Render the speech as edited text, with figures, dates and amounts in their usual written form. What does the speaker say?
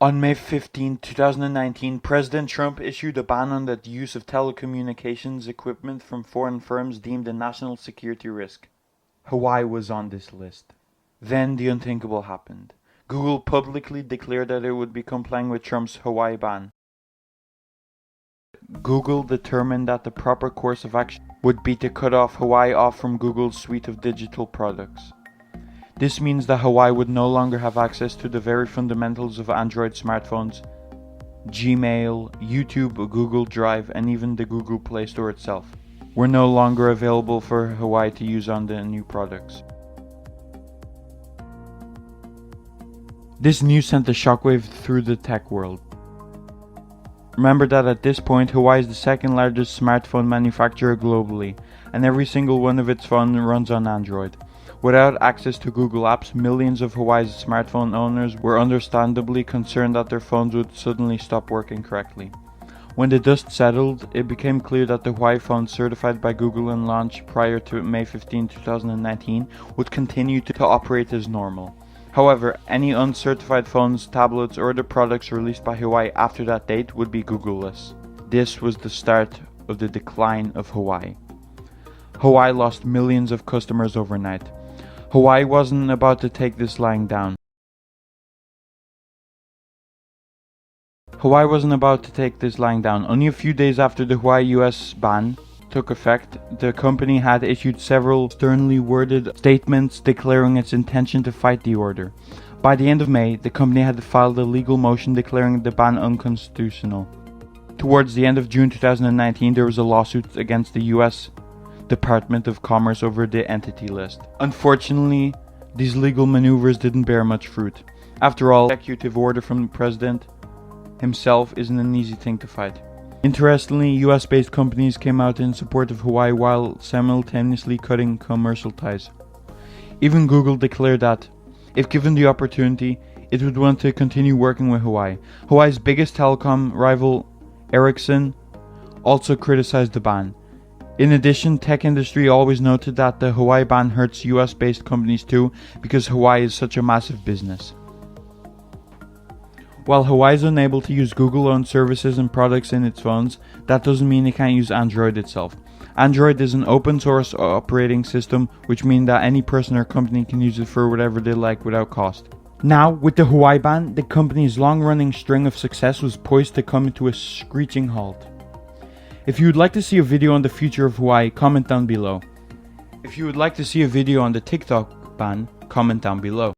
On May 15, 2019, President Trump issued a ban on the use of telecommunications equipment from foreign firms deemed a national security risk. Huawei was on this list. Then the unthinkable happened. Google publicly declared that it would be complying with Trump's Huawei ban. Google determined that the proper course of action would be to cut off Huawei from Google's suite of digital products. This means that Huawei would no longer have access to the very fundamentals of Android smartphones, Gmail, YouTube, Google Drive, and even the Google Play Store itself were no longer available for Huawei to use on the new products. This news sent a shockwave through the tech world. Remember that at this point, Huawei is the second largest smartphone manufacturer globally, and every single one of its phones runs on Android. Without access to Google Apps, millions of Huawei's smartphone owners were understandably concerned that their phones would suddenly stop working correctly. When the dust settled, it became clear that the Huawei phone certified by Google and launched prior to May 15, 2019 would continue to operate as normal. However, any uncertified phones, tablets, or other products released by Huawei after that date would be Googleless. This was the start of the decline of Huawei. Huawei lost millions of customers overnight. Huawei wasn't about to take this lying down. Only a few days after the Huawei US ban took effect, the company had issued several sternly worded statements declaring its intention to fight the order. By the end of May, the company had filed a legal motion declaring the ban unconstitutional. Towards the end of June 2019, there was a lawsuit against the US Department of Commerce over the entity list. Unfortunately, these legal maneuvers didn't bear much fruit. After all, executive order from the president himself isn't an easy thing to fight. Interestingly, US-based companies came out in support of Huawei while simultaneously cutting commercial ties. Even Google declared that, if given the opportunity, it would want to continue working with Huawei. Huawei's biggest telecom rival, Ericsson, also criticized the ban. In addition, tech industry always noted that the Huawei ban hurts US-based companies too, because Huawei is such a massive business. While Huawei is unable to use Google-owned services and products in its phones, that doesn't mean it can't use Android itself. Android is an open-source operating system, which means that any person or company can use it for whatever they like without cost. Now, with the Huawei ban, the company's long-running string of success was poised to come to a screeching halt. If you would like to see a video on the future of Huawei, comment down below. If you would like to see a video on the TikTok ban, comment down below.